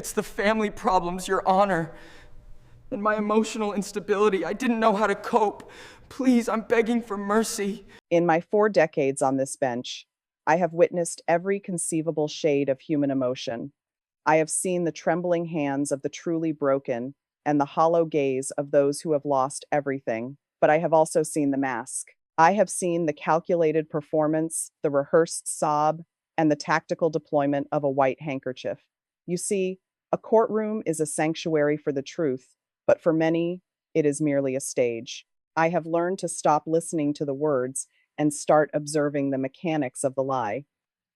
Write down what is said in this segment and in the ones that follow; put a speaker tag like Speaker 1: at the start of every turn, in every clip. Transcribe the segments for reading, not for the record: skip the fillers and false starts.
Speaker 1: It's the family problems, Your Honor, and my emotional instability. I didn't know how to cope. Please, I'm begging for mercy.
Speaker 2: In my 4 decades on this bench, I have witnessed every conceivable shade of human emotion. I have seen the trembling hands of the truly broken and the hollow gaze of those who have lost everything. But I have also seen the mask. I have seen the calculated performance, the rehearsed sob, and the tactical deployment of a white handkerchief. You see, a courtroom is a sanctuary for the truth, but for many, it is merely a stage. I have learned to stop listening to the words and start observing the mechanics of the lie.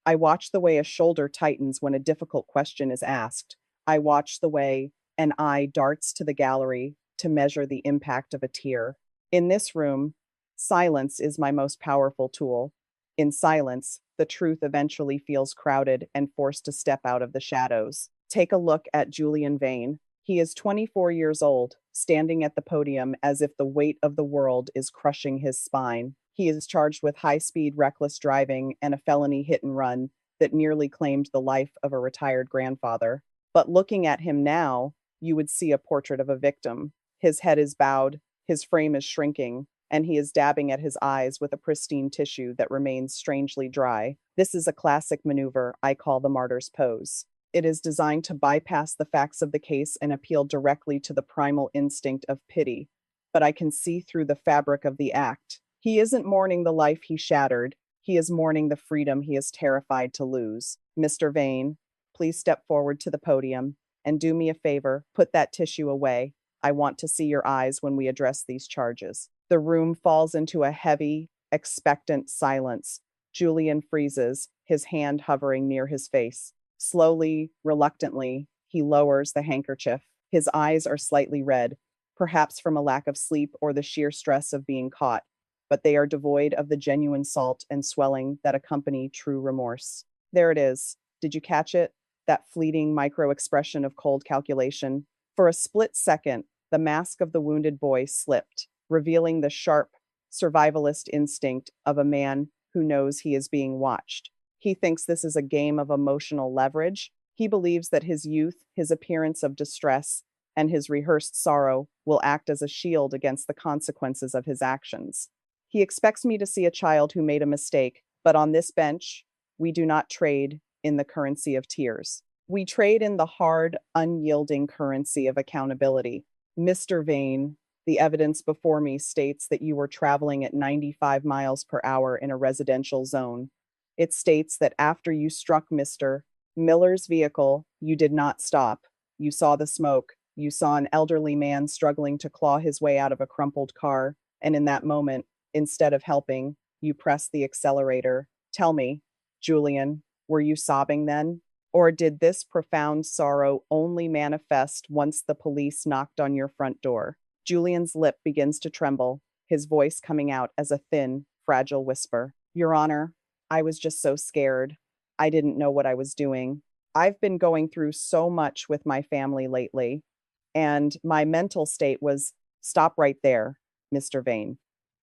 Speaker 2: I watch the way a shoulder tightens when a difficult question is asked. I watch the way an eye darts to the gallery to measure the impact of a tear. In this room, silence is my most powerful tool. In silence, the truth eventually feels crowded and forced to step out of the shadows. Take a look at Julian Vane. He is 24 years old, standing at the podium as if the weight of the world is crushing his spine. He is charged with high-speed, reckless driving and a felony hit and run that nearly claimed the life of a retired grandfather. But looking at him now, you would see a portrait of a victim. His head is bowed, his frame is shrinking, and he is dabbing at his eyes with a pristine tissue that remains strangely dry. This is a classic maneuver I call the martyr's pose. It is designed to bypass the facts of the case and appeal directly to the primal instinct of pity. But I can see through the fabric of the act. He isn't mourning the life he shattered. He is mourning the freedom he is terrified to lose. Mr. Vane, please step forward to the podium and do me a favor, put that tissue away. I want to see your eyes when we address these charges. The room falls into a heavy, expectant silence. Julian freezes, his hand hovering near his face. Slowly, reluctantly, he lowers the handkerchief. His eyes are slightly red, perhaps from a lack of sleep or the sheer stress of being caught, but they are devoid of the genuine salt and swelling that accompany true remorse. There it is. Did you catch it? That fleeting micro expression of cold calculation. For a split second, the mask of the wounded boy slipped, revealing the sharp, survivalist instinct of a man who knows he is being watched. He thinks this is a game of emotional leverage. He believes that his youth, his appearance of distress, and his rehearsed sorrow will act as a shield against the consequences of his actions. He expects me to see a child who made a mistake, but on this bench, we do not trade in the currency of tears. We trade in the hard, unyielding currency of accountability. Mr. Vane, the evidence before me states that you were traveling at 95 miles per hour in a residential zone. It states that after you struck Mr. Miller's vehicle, you did not stop. You saw the smoke. You saw an elderly man struggling to claw his way out of a crumpled car. And in that moment, instead of helping, you pressed the accelerator. Tell me, Julian, were you sobbing then? Or did this profound sorrow only manifest once the police knocked on your front door? Julian's lip begins to tremble, his voice coming out as a thin, fragile whisper. Your Honor, I was just so scared. I didn't know what I was doing. I've been going through so much with my family lately, and my mental state was stop right there, Mr. Vane.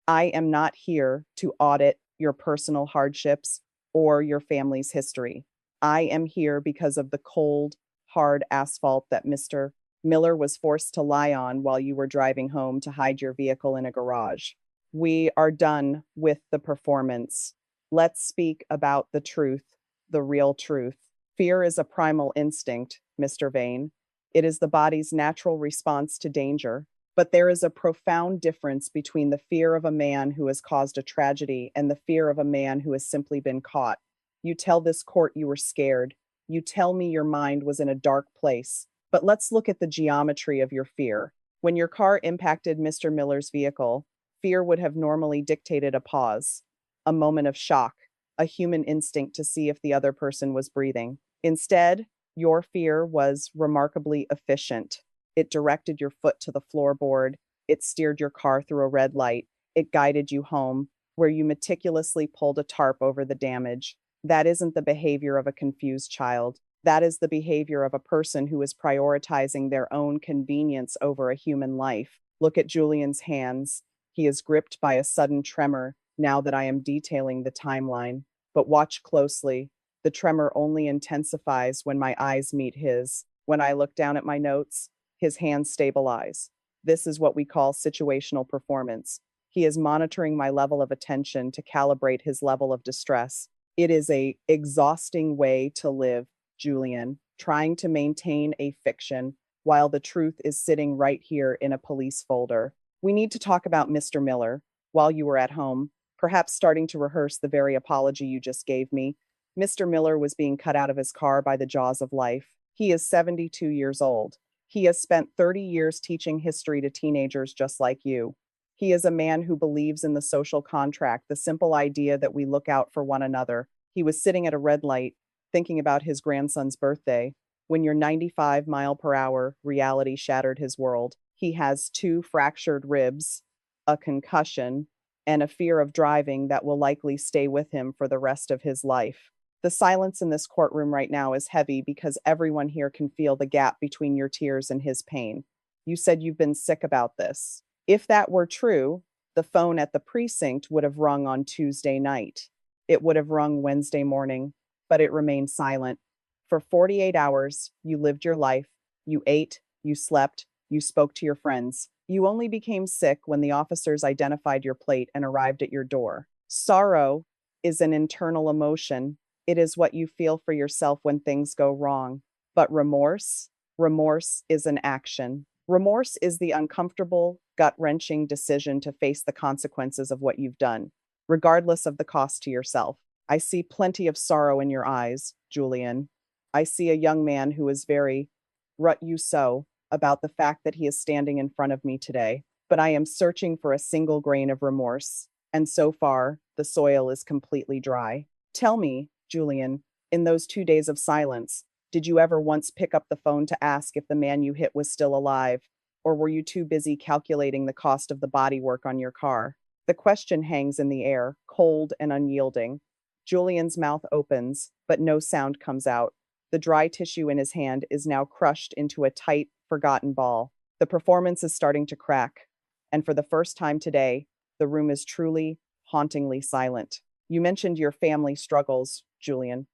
Speaker 2: I am not here to audit your personal hardships or your family's history. I am here because of the cold, hard asphalt that Mr. Miller was forced to lie on while you were driving home to hide your vehicle in a garage. We are done with the performance. Let's speak about the truth, the real truth. Fear is a primal instinct, Mr. Vane. It is the body's natural response to danger. But there is a profound difference between the fear of a man who has caused a tragedy and the fear of a man who has simply been caught. You tell this court you were scared. You tell me your mind was in a dark place. But let's look at the geometry of your fear. When your car impacted Mr. Miller's vehicle, fear would have normally dictated a pause, a moment of shock, a human instinct to see if the other person was breathing. Instead, your fear was remarkably efficient. It directed your foot to the floorboard. It steered your car through a red light. It guided you home, where you meticulously pulled a tarp over the damage. That isn't the behavior of a confused child. That is the behavior of a person who is prioritizing their own convenience over a human life. Look at Julian's hands. He is gripped by a sudden tremor now that I am detailing the timeline. But watch closely. The tremor only intensifies when my eyes meet his. When I look down at my notes, his hands stabilize. This is what we call situational performance. He is monitoring my level of attention to calibrate his level of distress. It is a exhausting way to live, Julian, trying to maintain a fiction while the truth is sitting right here in a police folder. We need to talk about Mr. Miller while you were at home, perhaps starting to rehearse the very apology you just gave me. Mr. Miller was being cut out of his car by the jaws of life. He is 72 years old. He has spent 30 years teaching history to teenagers just like you. He is a man who believes in the social contract, the simple idea that we look out for one another. He was sitting at a red light, thinking about his grandson's birthday, when your 95-mile-per-hour reality shattered his world. He has 2 fractured ribs, a concussion, and a fear of driving that will likely stay with him for the rest of his life. The silence in this courtroom right now is heavy because everyone here can feel the gap between your tears and his pain. You said you've been sick about this. If that were true, the phone at the precinct would have rung on Tuesday night. It would have rung Wednesday morning, but it remained silent. For 48 hours, you lived your life. You ate, you slept, you spoke to your friends. You only became sick when the officers identified your plate and arrived at your door. Sorrow is an internal emotion. It is what you feel for yourself when things go wrong. But remorse? Remorse is an action. Remorse is the uncomfortable, gut-wrenching decision to face the consequences of what you've done, regardless of the cost to yourself. I see plenty of sorrow in your eyes, Julian. I see a young man who is very rut you so about the fact that he is standing in front of me today. But I am searching for a single grain of remorse, and so far, the soil is completely dry. Tell me, Julian, in those 2 days of silence, did you ever once pick up the phone to ask if the man you hit was still alive, or were you too busy calculating the cost of the bodywork on your car? The question hangs in the air, cold and unyielding. Julian's mouth opens, but no sound comes out. The dry tissue in his hand is now crushed into a tight, forgotten ball. The performance is starting to crack, and for the first time today, the room is truly, hauntingly silent. You mentioned your family struggles, Julian.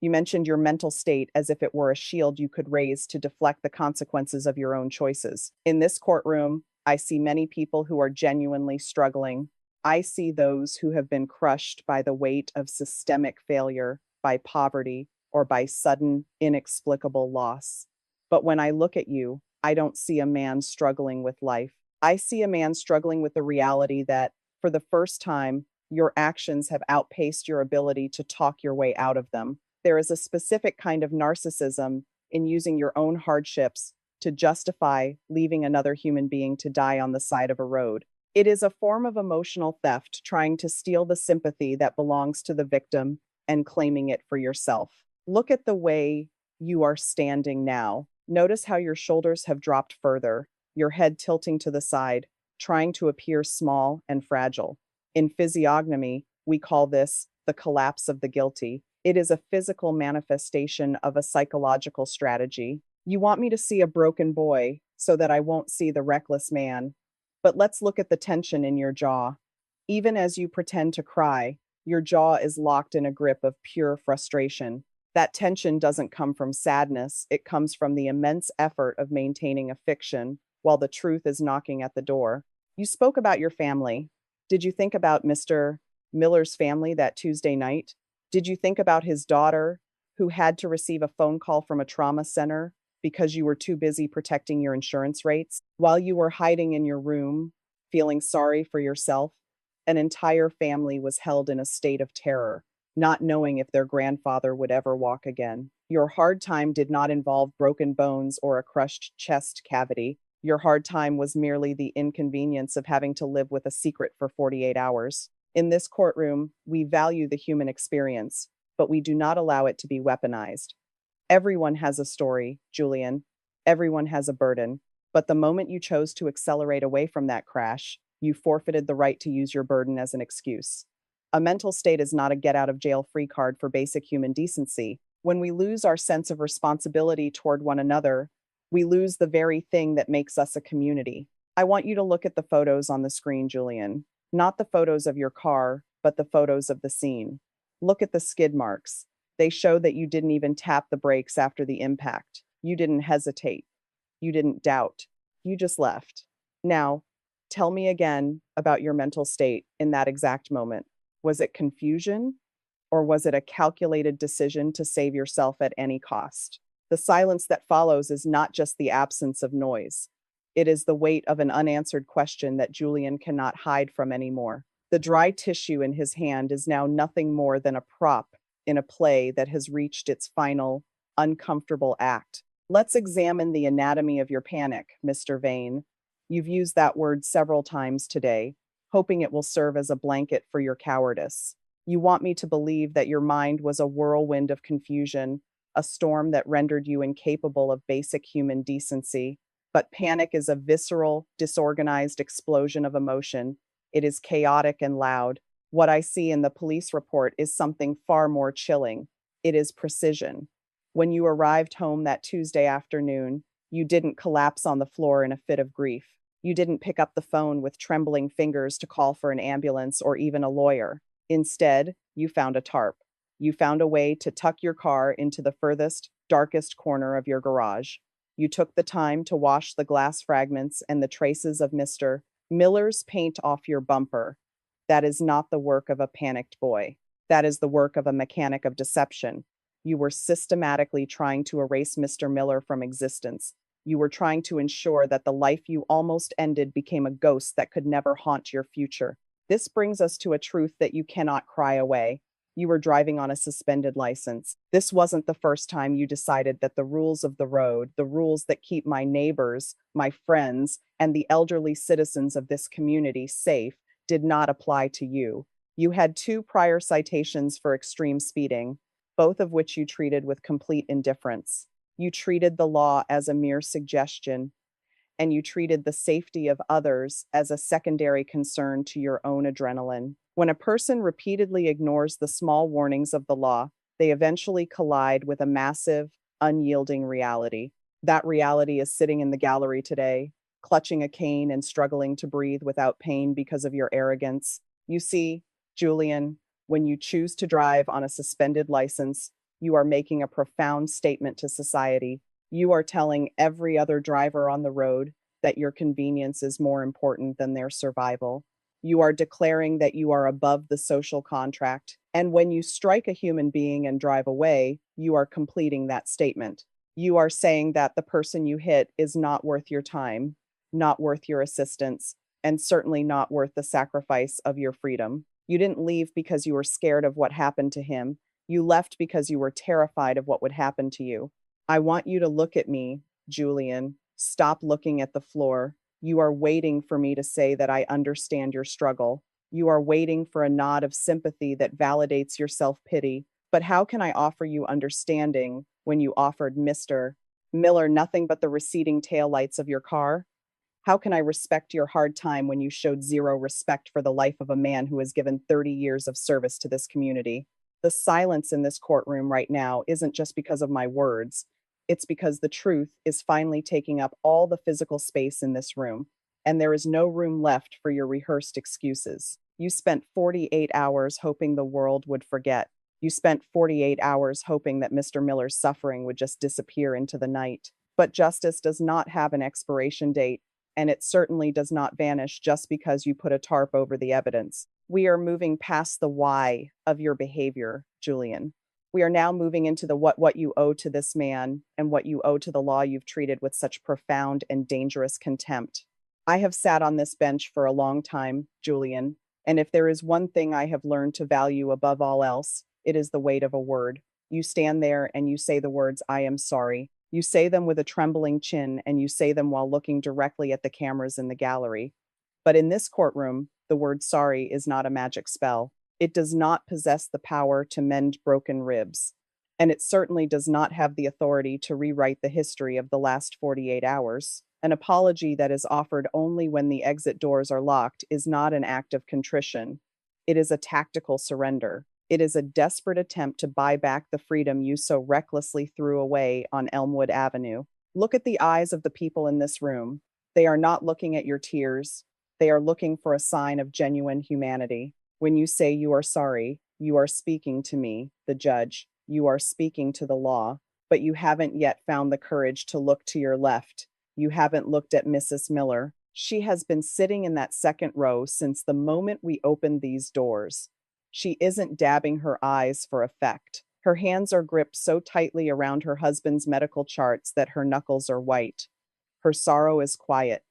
Speaker 2: You mentioned your mental state as if it were a shield you could raise to deflect the consequences of your own choices. In this courtroom, I see many people who are genuinely struggling. I see those who have been crushed by the weight of systemic failure, by poverty, or by sudden, inexplicable loss. But when I look at you, I don't see a man struggling with life. I see a man struggling with the reality that, for the first time, your actions have outpaced your ability to talk your way out of them. There is a specific kind of narcissism in using your own hardships to justify leaving another human being to die on the side of a road. It is a form of emotional theft, trying to steal the sympathy that belongs to the victim and claiming it for yourself. Look at the way you are standing now. Notice how your shoulders have dropped further, your head tilting to the side, trying to appear small and fragile. In physiognomy, we call this the collapse of the guilty. It is a physical manifestation of a psychological strategy. You want me to see a broken boy so that I won't see the reckless man. But let's look at the tension in your jaw. Even as you pretend to cry, your jaw is locked in a grip of pure frustration. That tension doesn't come from sadness, it comes from the immense effort of maintaining a fiction while the truth is knocking at the door. You spoke about your family. Did you think about Mr. Miller's family that Tuesday night? Did you think about his daughter, who had to receive a phone call from a trauma center because you were too busy protecting your insurance rates? While you were hiding in your room, feeling sorry for yourself, an entire family was held in a state of terror, not knowing if their grandfather would ever walk again. Your hard time did not involve broken bones or a crushed chest cavity. Your hard time was merely the inconvenience of having to live with a secret for 48 hours. In this courtroom, we value the human experience, but we do not allow it to be weaponized. Everyone has a story, Julian. Everyone has a burden. But the moment you chose to accelerate away from that crash, you forfeited the right to use your burden as an excuse. A mental state is not a get-out-of-jail-free card for basic human decency. When we lose our sense of responsibility toward one another, we lose the very thing that makes us a community. I want you to look at the photos on the screen, Julian. Not the photos of your car, but the photos of the scene. Look at the skid marks. They show that you didn't even tap the brakes after the impact. You didn't hesitate. You didn't doubt. You just left. Now, tell me again about your mental state in that exact moment. Was it confusion, or was it a calculated decision to save yourself at any cost? The silence that follows is not just the absence of noise. It is the weight of an unanswered question that Julian cannot hide from anymore. The dry tissue in his hand is now nothing more than a prop in a play that has reached its final, uncomfortable act. Let's examine the anatomy of your panic, Mr. Vane. You've used that word several times today, hoping it will serve as a blanket for your cowardice. You want me to believe that your mind was a whirlwind of confusion, a storm that rendered you incapable of basic human decency. But panic is a visceral, disorganized explosion of emotion. It is chaotic and loud. What I see in the police report is something far more chilling. It is precision. When you arrived home that Tuesday afternoon, you didn't collapse on the floor in a fit of grief. You didn't pick up the phone with trembling fingers to call for an ambulance or even a lawyer. Instead, you found a tarp. You found a way to tuck your car into the furthest, darkest corner of your garage. You took the time to wash the glass fragments and the traces of Mr. Miller's paint off your bumper. That is not the work of a panicked boy. That is the work of a mechanic of deception. You were systematically trying to erase Mr. Miller from existence. You were trying to ensure that the life you almost ended became a ghost that could never haunt your future. This brings us to a truth that you cannot cry away. You were driving on a suspended license. This wasn't the first time you decided that the rules of the road, the rules that keep my neighbors, my friends, and the elderly citizens of this community safe, did not apply to you. You had 2 prior citations for extreme speeding, both of which you treated with complete indifference. You treated the law as a mere suggestion, and you treated the safety of others as a secondary concern to your own adrenaline. When a person repeatedly ignores the small warnings of the law, they eventually collide with a massive, unyielding reality. That reality is sitting in the gallery today, clutching a cane and struggling to breathe without pain because of your arrogance. You see, Julian, when you choose to drive on a suspended license, you are making a profound statement to society. You are telling every other driver on the road that your convenience is more important than their survival. You are declaring that you are above the social contract. And when you strike a human being and drive away, you are completing that statement. You are saying that the person you hit is not worth your time, not worth your assistance, and certainly not worth the sacrifice of your freedom. You didn't leave because you were scared of what happened to him. You left because you were terrified of what would happen to you. I want you to look at me, Julian. Stop looking at the floor. You are waiting for me to say that I understand your struggle. You are waiting for a nod of sympathy that validates your self-pity. But how can I offer you understanding when you offered Mr. Miller nothing but the receding taillights of your car? How can I respect your hard time when you showed zero respect for the life of a man who has given 30 years of service to this community? The silence in this courtroom right now isn't just because of my words. It's because the truth is finally taking up all the physical space in this room, and there is no room left for your rehearsed excuses. You spent 48 hours hoping the world would forget. You spent 48 hours hoping that Mr. Miller's suffering would just disappear into the night. But justice does not have an expiration date, and it certainly does not vanish just because you put a tarp over the evidence. We are moving past the why of your behavior, Julian. We are now moving into the what you owe to this man and what you owe to the law you've treated with such profound and dangerous contempt. I have sat on this bench for a long time, Julian, and if there is one thing I have learned to value above all else, it is the weight of a word. You stand there and you say the words, "I am sorry." You say them with a trembling chin, and you say them while looking directly at the cameras in the gallery. But in this courtroom, the word sorry is not a magic spell. It does not possess the power to mend broken ribs, and it certainly does not have the authority to rewrite the history of the last 48 hours. An apology that is offered only when the exit doors are locked is not an act of contrition. It is a tactical surrender. It is a desperate attempt to buy back the freedom you so recklessly threw away on Elmwood Avenue. Look at the eyes of the people in this room. They are not looking at your tears. They are looking for a sign of genuine humanity. When you say you are sorry, you are speaking to me, the judge. You are speaking to the law. but you haven't yet found the courage to look to your left. You haven't looked at Mrs. Miller. She has been sitting in that second row since the moment we opened these doors. She isn't dabbing her eyes for effect. Her hands are gripped so tightly around her husband's medical charts that her knuckles are white. Her sorrow is quiet.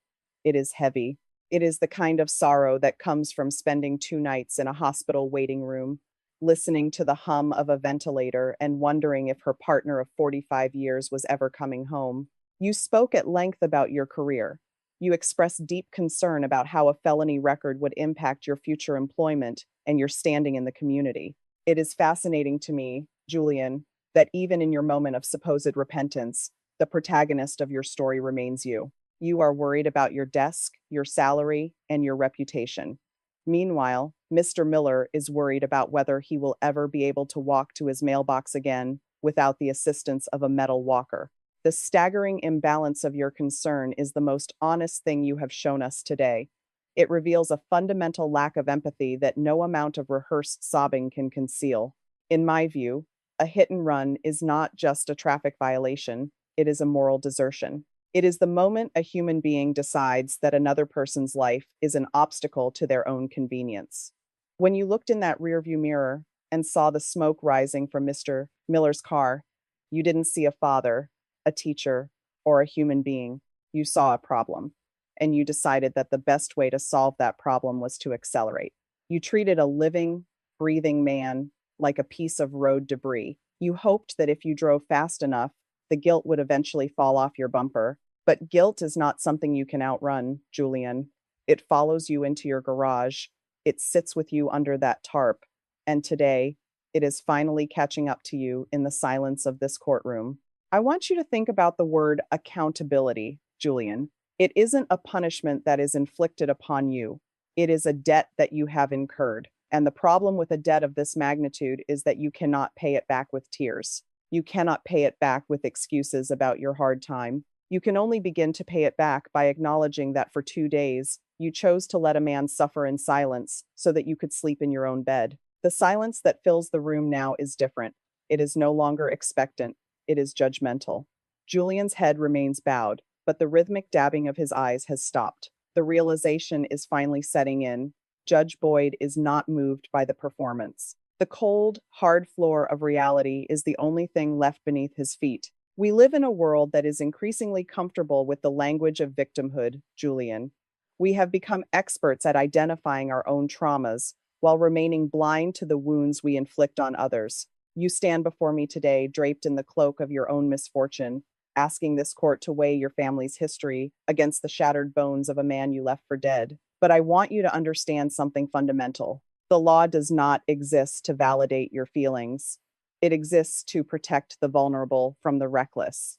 Speaker 2: It is heavy. It is the kind of sorrow that comes from spending 2 nights in a hospital waiting room, listening to the hum of a ventilator and wondering if her partner of 45 years was ever coming home. You spoke at length about your career. You expressed deep concern about how a felony record would impact your future employment and your standing in the community. It is fascinating to me, Julian, that even in your moment of supposed repentance, the protagonist of your story remains you. You are worried about your desk, your salary, and your reputation. Meanwhile, Mr. Miller is worried about whether he will ever be able to walk to his mailbox again without the assistance of a metal walker. The staggering imbalance of your concern is the most honest thing you have shown us today. It reveals a fundamental lack of empathy that no amount of rehearsed sobbing can conceal. In my view, a hit and run is not just a traffic violation, it is a moral desertion. It is the moment a human being decides that another person's life is an obstacle to their own convenience. When you looked in that rearview mirror and saw the smoke rising from Mr. Miller's car, you didn't see a father, a teacher, or a human being. You saw a problem, and you decided that the best way to solve that problem was to accelerate. You treated a living, breathing man like a piece of road debris. You hoped that if you drove fast enough, the guilt would eventually fall off your bumper. But guilt is not something you can outrun, Julian. It follows you into your garage. It sits with you under that tarp. And today, it is finally catching up to you in the silence of this courtroom. I want you to think about the word accountability, Julian. It isn't a punishment that is inflicted upon you. It is a debt that you have incurred. And the problem with a debt of this magnitude is that you cannot pay it back with tears. You cannot pay it back with excuses about your hard time. You can only begin to pay it back by acknowledging that for 2 days, you chose to let a man suffer in silence so that you could sleep in your own bed. The silence that fills the room now is different. It is no longer expectant. It is judgmental. Julian's head remains bowed, but the rhythmic dabbing of his eyes has stopped. The realization is finally setting in. Judge Boyd is not moved by the performance. The cold, hard floor of reality is the only thing left beneath his feet. We live in a world that is increasingly comfortable with the language of victimhood, Julian. We have become experts at identifying our own traumas while remaining blind to the wounds we inflict on others. You stand before me today draped in the cloak of your own misfortune, asking this court to weigh your family's history against the shattered bones of a man you left for dead. But I want you to understand something fundamental. The law does not exist to validate your feelings. It exists to protect the vulnerable from the reckless.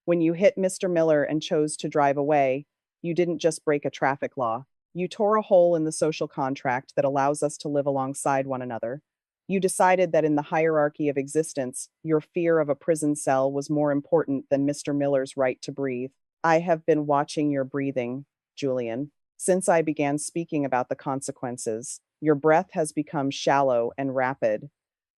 Speaker 2: When you hit Mr. Miller and chose to drive away, you didn't just break a traffic law. You tore a hole in the social contract that allows us to live alongside one another. You decided that in the hierarchy of existence, your fear of a prison cell was more important than Mr. Miller's right to breathe. I have been watching your breathing, Julian. Since I began speaking about the consequences, your breath has become shallow and rapid.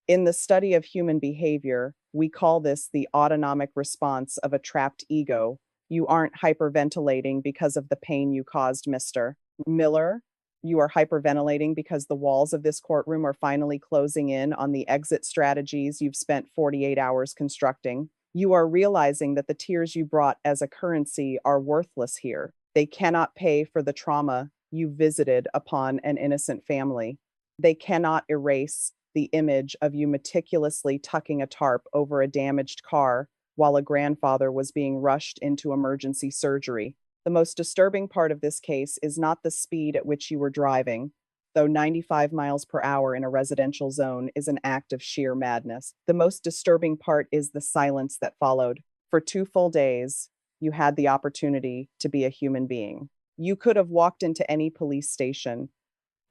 Speaker 2: In the study of human behavior, we call this the autonomic response of a trapped ego. You aren't hyperventilating because of the pain you caused, Mr. Miller. You are hyperventilating because the walls of this courtroom are finally closing in on the exit strategies you've spent 48 hours constructing. You are realizing that the tears you brought as a currency are worthless here. They cannot pay for the trauma you visited upon an innocent family. They cannot erase the image of you meticulously tucking a tarp over a damaged car while a grandfather was being rushed into emergency surgery. The most disturbing part of this case is not the speed at which you were driving, though 95 miles per hour in a residential zone is an act of sheer madness. The most disturbing part is the silence that followed. For 2 full days, you had the opportunity to be a human being. You could have walked into any police station.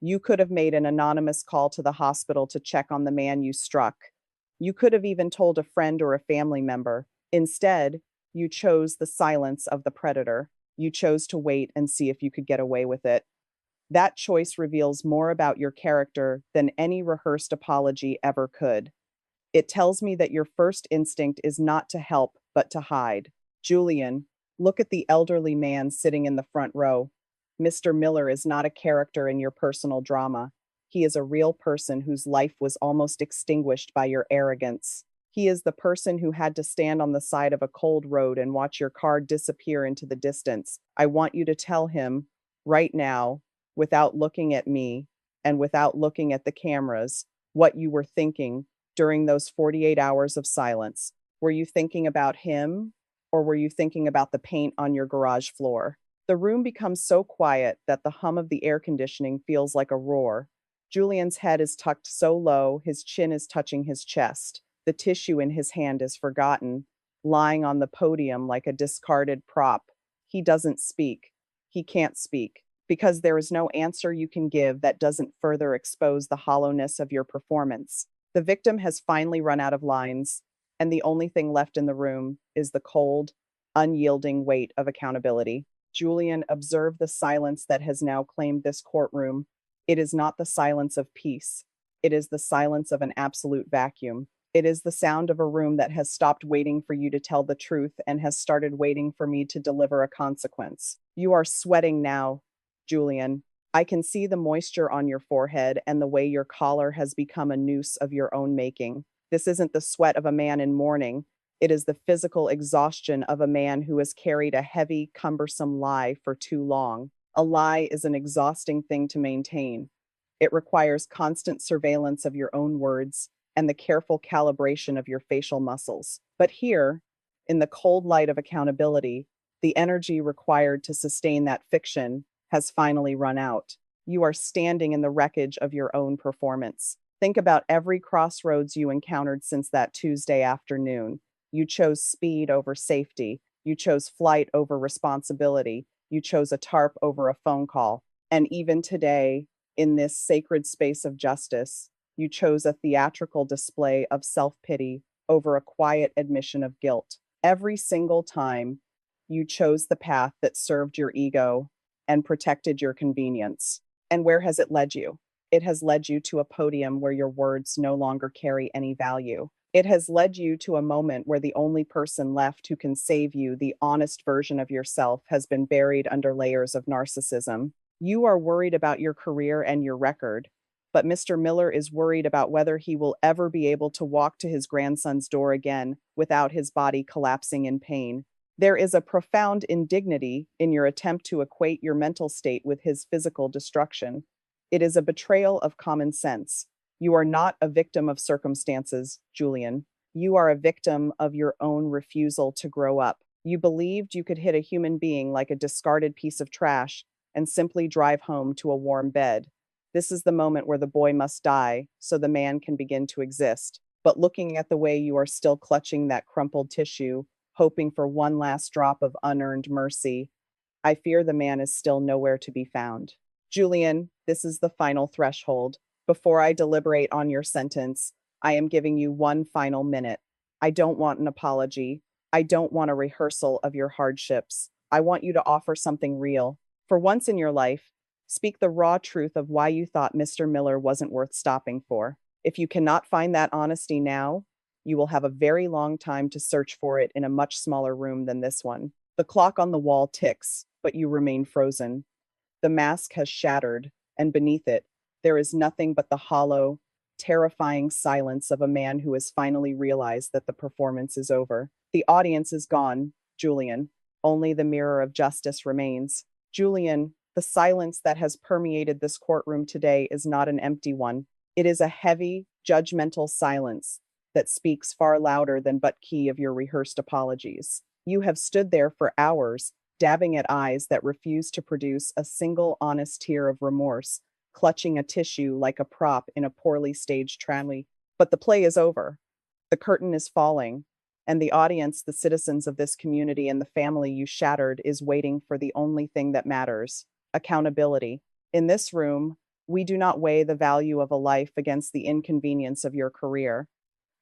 Speaker 2: You could have made an anonymous call to the hospital to check on the man you struck. You could have even told a friend or a family member. Instead, you chose the silence of the predator. You chose to wait and see if you could get away with it. That choice reveals more about your character than any rehearsed apology ever could. It tells me that your first instinct is not to help, but to hide. Julian, look at the elderly man sitting in the front row. Mr. Miller is not a character in your personal drama. He is a real person whose life was almost extinguished by your arrogance. He is the person who had to stand on the side of a cold road and watch your car disappear into the distance. I want you to tell him right now, without looking at me and without looking at the cameras, what you were thinking during those 48 hours of silence. Were you thinking about him, or were you thinking about the paint on your garage floor? The room becomes so quiet that the hum of the air conditioning feels like a roar. Julian's head is tucked so low, his chin is touching his chest. The tissue in his hand is forgotten, lying on the podium like a discarded prop. He doesn't speak. He can't speak, because there is no answer you can give that doesn't further expose the hollowness of your performance. The victim has finally run out of lines, and the only thing left in the room is the cold, unyielding weight of accountability. Julian, observe the silence that has now claimed this courtroom. It is not the silence of peace. It is the silence of an absolute vacuum. It is the sound of a room that has stopped waiting for you to tell the truth and has started waiting for me to deliver a consequence. You are sweating now, Julian. I can see the moisture on your forehead and the way your collar has become a noose of your own making. This isn't the sweat of a man in mourning. It is the physical exhaustion of a man who has carried a heavy, cumbersome lie for too long. A lie is an exhausting thing to maintain. It requires constant surveillance of your own words and the careful calibration of your facial muscles. But here, in the cold light of accountability, the energy required to sustain that fiction has finally run out. You are standing in the wreckage of your own performance. Think about every crossroads you encountered since that Tuesday afternoon. You chose speed over safety. You chose flight over responsibility. You chose a tarp over a phone call. And even today, in this sacred space of justice, you chose a theatrical display of self-pity over a quiet admission of guilt. Every single time, you chose the path that served your ego and protected your convenience. And where has it led you? It has led you to a podium where your words no longer carry any value. It has led you to a moment where the only person left who can save you, the honest version of yourself, has been buried under layers of narcissism. You are worried about your career and your record, but Mr. Miller is worried about whether he will ever be able to walk to his grandson's door again without his body collapsing in pain. There is a profound indignity in your attempt to equate your mental state with his physical destruction. It is a betrayal of common sense. You are not a victim of circumstances, Julian. You are a victim of your own refusal to grow up. You believed you could hit a human being like a discarded piece of trash and simply drive home to a warm bed. This is the moment where the boy must die so the man can begin to exist. But looking at the way you are still clutching that crumpled tissue, hoping for one last drop of unearned mercy, I fear the man is still nowhere to be found. Julian, this is the final threshold. Before I deliberate on your sentence, I am giving you one final minute. I don't want an apology. I don't want a rehearsal of your hardships. I want you to offer something real. For once in your life, speak the raw truth of why you thought Mr. Miller wasn't worth stopping for. If you cannot find that honesty now, you will have a very long time to search for it in a much smaller room than this one. The clock on the wall ticks, but you remain frozen. The mask has shattered, and beneath it, there is nothing but the hollow, terrifying silence of a man who has finally realized that the performance is over. The audience is gone, Julian. Only the mirror of justice remains. Julian, the silence that has permeated this courtroom today is not an empty one. It is a heavy, judgmental silence that speaks far louder than but key of your rehearsed apologies. You have stood there for hours, dabbing at eyes that refuse to produce a single honest tear of remorse, clutching a tissue like a prop in a poorly staged tragedy. But the play is over. The curtain is falling, and the audience, the citizens of this community and the family you shattered, is waiting for the only thing that matters: accountability. In this room, we do not weigh the value of a life against the inconvenience of your career.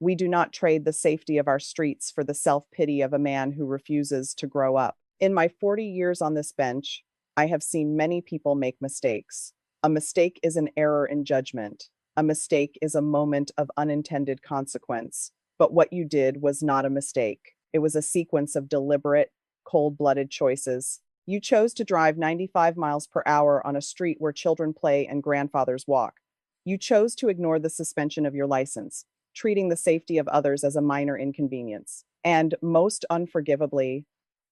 Speaker 2: We do not trade the safety of our streets for the self-pity of a man who refuses to grow up. In my 40 years on this bench, I have seen many people make mistakes. A mistake is an error in judgment. A mistake is a moment of unintended consequence. But what you did was not a mistake. It was a sequence of deliberate, cold-blooded choices. You chose to drive 95 miles per hour on a street where children play and grandfathers walk. You chose to ignore the suspension of your license, treating the safety of others as a minor inconvenience. And most unforgivably,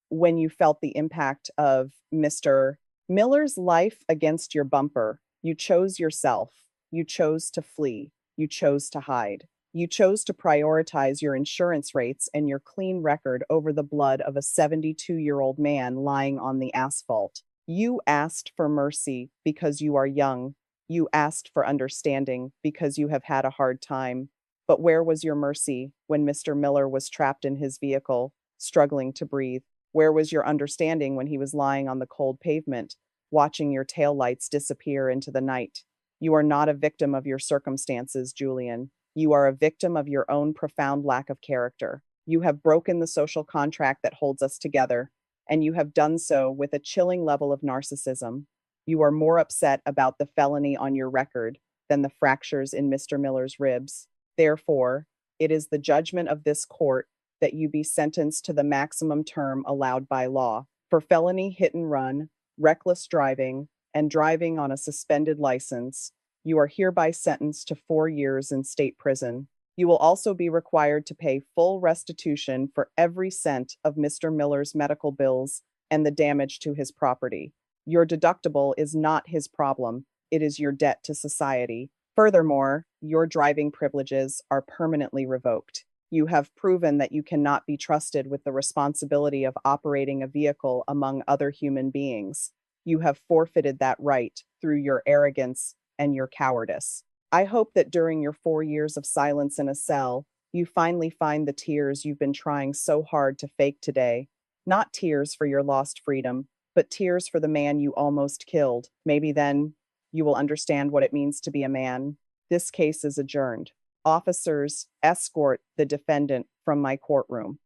Speaker 2: when you felt the impact of Mr. Miller's life against your bumper, you chose yourself. You chose to flee. You chose to hide. You chose to prioritize your insurance rates and your clean record over the blood of a 72-year-old man lying on the asphalt. You asked for mercy because you are young. You asked for understanding because you have had a hard time. But where was your mercy when Mr. Miller was trapped in his vehicle, struggling to breathe? Where was your understanding when he was lying on the cold pavement, watching your taillights disappear into the night? You are not a victim of your circumstances, Julian. You are a victim of your own profound lack of character. You have broken the social contract that holds us together, and you have done so with a chilling level of narcissism. You are more upset about the felony on your record than the fractures in Mr. Miller's ribs. Therefore, it is the judgment of this court that you be sentenced to the maximum term allowed by law for felony hit and run, reckless driving, and driving on a suspended license. You are hereby sentenced to 4 years in state prison. You will also be required to pay full restitution for every cent of Mr. Miller's medical bills and the damage to his property. Your deductible is not his problem, it is your debt to society. Furthermore, your driving privileges are permanently revoked. You have proven that you cannot be trusted with the responsibility of operating a vehicle among other human beings. You have forfeited that right through your arrogance and your cowardice. I hope that during your 4 years of silence in a cell, you finally find the tears you've been trying so hard to fake today. Not tears for your lost freedom, but tears for the man you almost killed. Maybe then you will understand what it means to be a man. This case is adjourned. Officers, escort the defendant from my courtroom.